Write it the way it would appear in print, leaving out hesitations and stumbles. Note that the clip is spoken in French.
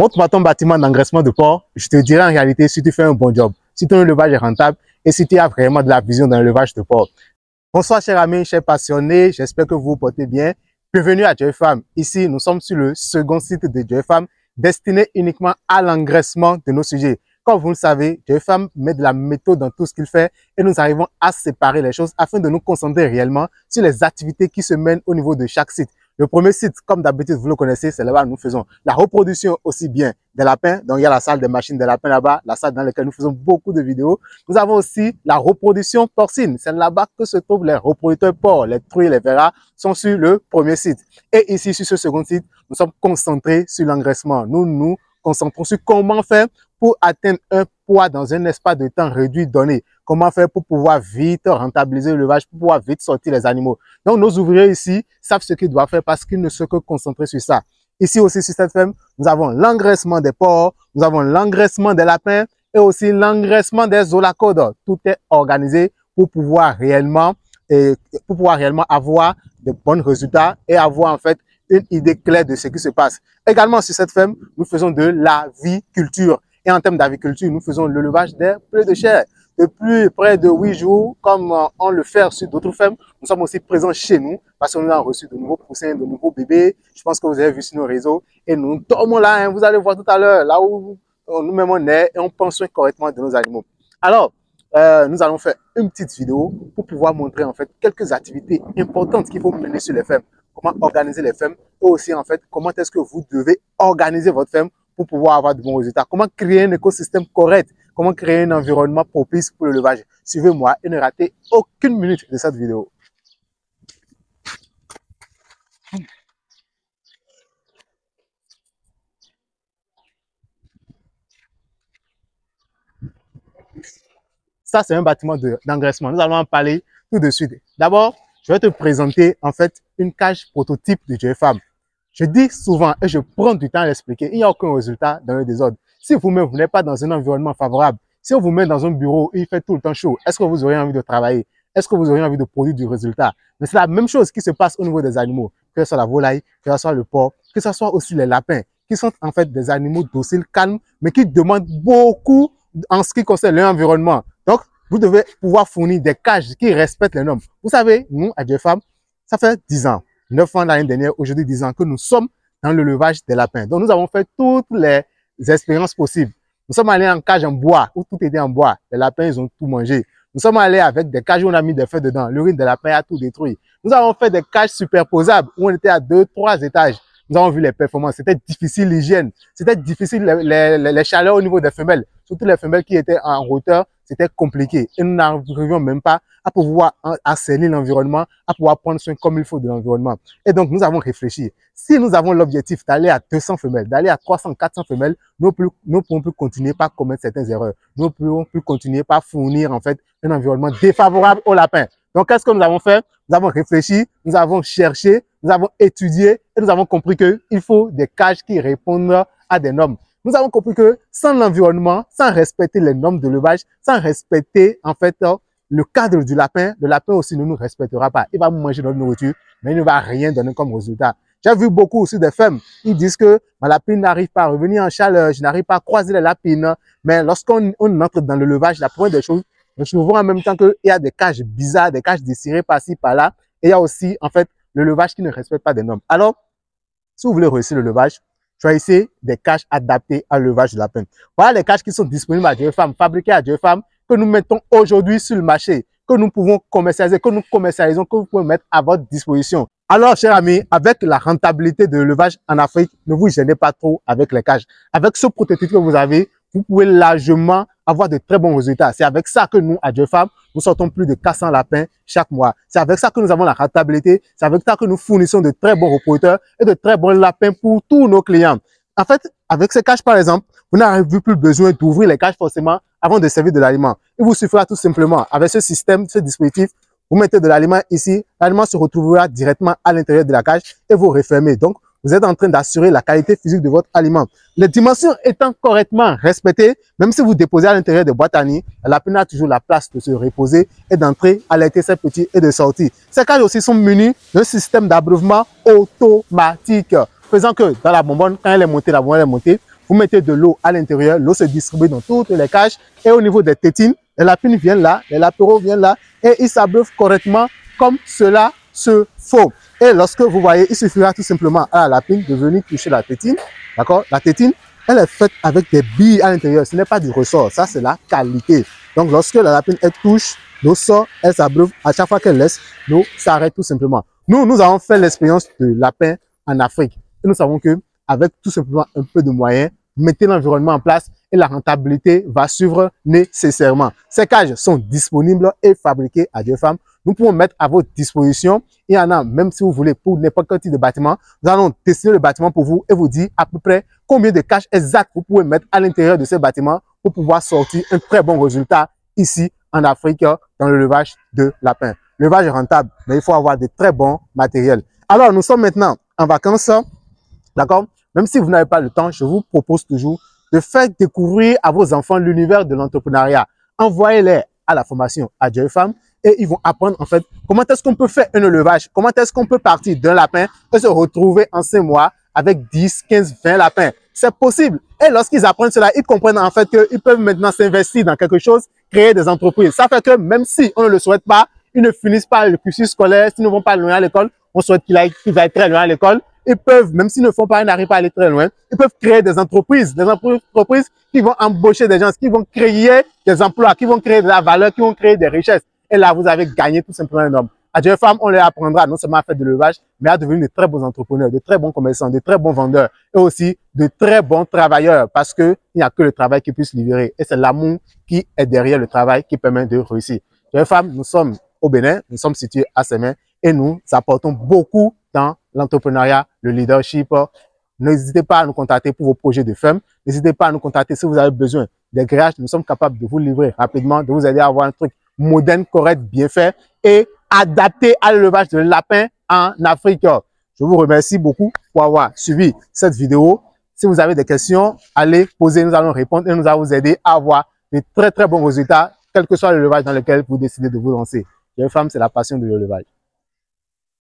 Montre-moi ton bâtiment d'engraissement de porc. Je te dirai en réalité si tu fais un bon job, si ton élevage est rentable et si tu as vraiment de la vision dans l'élevage de porc. Bonsoir chers amis, chers passionnés, j'espère que vous vous portez bien. Bienvenue à Joy Farm. Ici, nous sommes sur le second site de Joy Farm, destiné uniquement à l'engraissement de nos sujets. Comme vous le savez, Joy Farm met de la méthode dans tout ce qu'il fait et nous arrivons à séparer les choses afin de nous concentrer réellement sur les activités qui se mènent au niveau de chaque site. Le premier site, comme d'habitude, vous le connaissez, c'est là-bas nous faisons la reproduction aussi bien des lapins. Donc, il y a la salle des machines des lapins là-bas, la salle dans laquelle nous faisons beaucoup de vidéos. Nous avons aussi la reproduction porcine. C'est là-bas que se trouvent les reproducteurs porcs, les truies, les verras sont sur le premier site. Et ici, sur ce second site, nous sommes concentrés sur l'engraissement. Nous nous concentrons sur comment faire pour atteindre un poids dans un espace de temps réduit donné. Comment faire pour pouvoir vite rentabiliser l'élevage, pour pouvoir vite sortir les animaux. Donc, nos ouvriers ici savent ce qu'ils doivent faire parce qu'ils ne sont que concentrés sur ça. Ici aussi, sur cette ferme, nous avons l'engraissement des porcs, nous avons l'engraissement des lapins et aussi l'engraissement des zooplacodes. Tout est organisé pour pouvoir réellement avoir de bons résultats et avoir en fait une idée claire de ce qui se passe. Également, sur cette ferme, nous faisons de l'aviculture. Et en termes d'aviculture, nous faisons l'élevage des poulets de chair. Depuis près de 8 jours, comme on le fait sur d'autres fermes, nous sommes aussi présents chez nous parce que nous avons reçu de nouveaux poussins, de nouveaux bébés. Je pense que vous avez vu sur nos réseaux. Et nous tombons là, hein, vous allez voir tout à l'heure, là où nous-mêmes on est et on prend soin correctement de nos animaux. Alors, nous allons faire une petite vidéo pour pouvoir montrer en fait quelques activités importantes qu'il faut mener sur les fermes. Comment organiser les fermes et aussi en fait comment est-ce que vous devez organiser votre ferme pour pouvoir avoir de bons résultats. Comment créer un écosystème correct, comment créer un environnement propice pour l'élevage. Suivez-moi et ne ratez aucune minute de cette vidéo. Ça, c'est un bâtiment d'engraissement. Nous allons en parler tout de suite. D'abord, je vais te présenter en fait une cage prototype de Joy Farm. Je dis souvent et je prends du temps à l'expliquer, il n'y a aucun résultat dans le désordre. Si vous-même, vous n'êtes pas dans un environnement favorable, si on vous met dans un bureau où il fait tout le temps chaud, est-ce que vous aurez envie de travailler? Est-ce que vous aurez envie de produire du résultat? Mais c'est la même chose qui se passe au niveau des animaux, que ce soit la volaille, que ce soit le porc, que ce soit aussi les lapins, qui sont en fait des animaux dociles, calmes, mais qui demandent beaucoup en ce qui concerne l'environnement. Donc, vous devez pouvoir fournir des cages qui respectent les normes. Vous savez, nous, à Joy Farm, ça fait 10 ans, 9 ans l'année dernière, aujourd'hui 10 ans que nous sommes dans l'élevage des lapins. Donc, nous avons fait toutes les expériences possibles. Nous sommes allés en cage en bois, où tout était en bois. Les lapins, ils ont tout mangé. Nous sommes allés avec des cages où on a mis des feuilles dedans. L'urine des lapins a tout détruit. Nous avons fait des cages superposables où on était à 2-3 étages. Nous avons vu les performances. C'était difficile l'hygiène. C'était difficile les chaleurs au niveau des femelles. Surtout les femelles qui étaient en hauteur, c'était compliqué. Et nous n'arrivions même pas à pouvoir assainir l'environnement, à pouvoir prendre soin comme il faut de l'environnement. Et donc, nous avons réfléchi. Si nous avons l'objectif d'aller à 200 femelles, d'aller à 300, 400 femelles, nous ne pouvons plus continuer par commettre certaines erreurs. Nous ne pouvons plus continuer par fournir, en fait, un environnement défavorable aux lapins. Donc, qu'est-ce que nous avons fait? Nous avons réfléchi, nous avons cherché, nous avons étudié et nous avons compris qu'il faut des cages qui répondent à des normes. Nous avons compris que sans l'environnement, sans respecter les normes de l'élevage, sans respecter en fait le cadre du lapin, le lapin aussi ne nous respectera pas. Il va manger notre nourriture, mais il ne va rien donner comme résultat. J'ai vu beaucoup aussi de femmes, ils disent que ma lapine n'arrive pas à revenir en chaleur, je n'arrive pas à croiser les lapines. Mais lorsqu'on entre dans l'élevage, la première des choses, nous trouvons en même temps qu'il y a des cages bizarres, des cages dessirées par-ci, par-là. Et il y a aussi en fait l'élevage qui ne respecte pas des normes. Alors, si vous voulez réussir l'élevage, choisissez des cages adaptées à l'élevage de lapin. Voilà les cages qui sont disponibles à Joy Farm, fabriquées à Joy Farm, que nous mettons aujourd'hui sur le marché, que nous pouvons commercialiser, que nous commercialisons, que vous pouvez mettre à votre disposition. Alors, chers amis, avec la rentabilité de l'élevage en Afrique, ne vous gênez pas trop avec les cages. Avec ce prototype que vous avez, vous pouvez largement avoir de très bons résultats. C'est avec ça que nous, à Joy Farm, nous sortons plus de 400 lapins chaque mois. C'est avec ça que nous avons la rentabilité. C'est avec ça que nous fournissons de très bons reproducteurs et de très bons lapins pour tous nos clients. En fait, avec ces cages, par exemple, vous n'avez plus besoin d'ouvrir les cages forcément avant de servir de l'aliment. Il vous suffira tout simplement, avec ce système, ce dispositif, vous mettez de l'aliment ici, l'aliment se retrouvera directement à l'intérieur de la cage et vous refermez. Donc, vous êtes en train d'assurer la qualité physique de votre aliment. Les dimensions étant correctement respectées, même si vous déposez à l'intérieur des boîtes à nids, la lapine a toujours la place de se reposer et d'entrer, allaiter ses petits et de sortir. Ces cages aussi sont munies d'un système d'abreuvement automatique, faisant que dans la bonbonne, quand elle est montée, la bonbonne est montée, vous mettez de l'eau à l'intérieur, l'eau se distribue dans toutes les cages et au niveau des tétines, les lapines viennent là, les lapereaux viennent là et ils s'abreuvent correctement comme cela se faut. Et lorsque vous voyez, il suffira tout simplement à la lapine de venir toucher la tétine, d'accord? La tétine, elle est faite avec des billes à l'intérieur, ce n'est pas du ressort, ça c'est la qualité. Donc lorsque la lapine elle touche, l'eau sort, elle s'abreuve, à chaque fois qu'elle laisse, l'eau s'arrête tout simplement. Nous avons fait l'expérience de lapin en Afrique et nous savons que avec tout simplement un peu de moyens, mettez l'environnement en place et la rentabilité va suivre nécessairement. Ces cages sont disponibles et fabriquées à Dieu Femme. Nous pouvons mettre à votre disposition. Il y en a, même si vous voulez, pour n'importe quel type de bâtiment. Nous allons tester le bâtiment pour vous et vous dire à peu près combien de cages exactes vous pouvez mettre à l'intérieur de ce bâtiment pour pouvoir sortir un très bon résultat ici en Afrique dans le levage de lapin. Le levage est rentable, mais il faut avoir de très bons matériels. Alors, nous sommes maintenant en vacances, d'accord? Même si vous n'avez pas le temps, je vous propose toujours de faire découvrir à vos enfants l'univers de l'entrepreneuriat. Envoyez-les à la formation à Joy Femme et ils vont apprendre en fait comment est-ce qu'on peut faire un élevage, comment est-ce qu'on peut partir d'un lapin et se retrouver en 5 mois avec 10, 15, 20 lapins. C'est possible. Et lorsqu'ils apprennent cela, ils comprennent en fait qu'ils peuvent maintenant s'investir dans quelque chose, créer des entreprises. Ça fait que même si on ne le souhaite pas, ils ne finissent pas le cursus scolaire, s'ils ne vont pas loin à l'école, on souhaite qu'ils aillent très loin à l'école. Ils peuvent, même s'ils ne font pas, ils n'arrivent pas à aller très loin, ils peuvent créer des entreprises qui vont embaucher des gens, qui vont créer des emplois, qui vont créer de la valeur, qui vont créer des richesses. Et là, vous avez gagné tout simplement un homme. À Joy Femme, on leur apprendra non seulement à faire de l'élevage, mais à devenir de très bons entrepreneurs, de très bons commerçants, de très bons vendeurs et aussi de très bons travailleurs parce qu'il n'y a que le travail qui puisse libérer. Et c'est l'amour qui est derrière le travail qui permet de réussir. Joy Femme, nous sommes au Bénin, nous sommes situés à Sémin et nous apportons beaucoup dans l'entrepreneuriat, le leadership. N'hésitez pas à nous contacter pour vos projets de ferme. N'hésitez pas à nous contacter si vous avez besoin des grillages. Nous sommes capables de vous livrer rapidement, de vous aider à avoir un truc moderne, correct, bien fait et adapté à l'élevage de lapins en Afrique. Je vous remercie beaucoup pour avoir suivi cette vidéo. Si vous avez des questions, allez poser, nous allons répondre et nous allons vous aider à avoir de très très bons résultats, quel que soit l'élevage dans lequel vous décidez de vous lancer. Joy Femme, c'est la passion de l'élevage.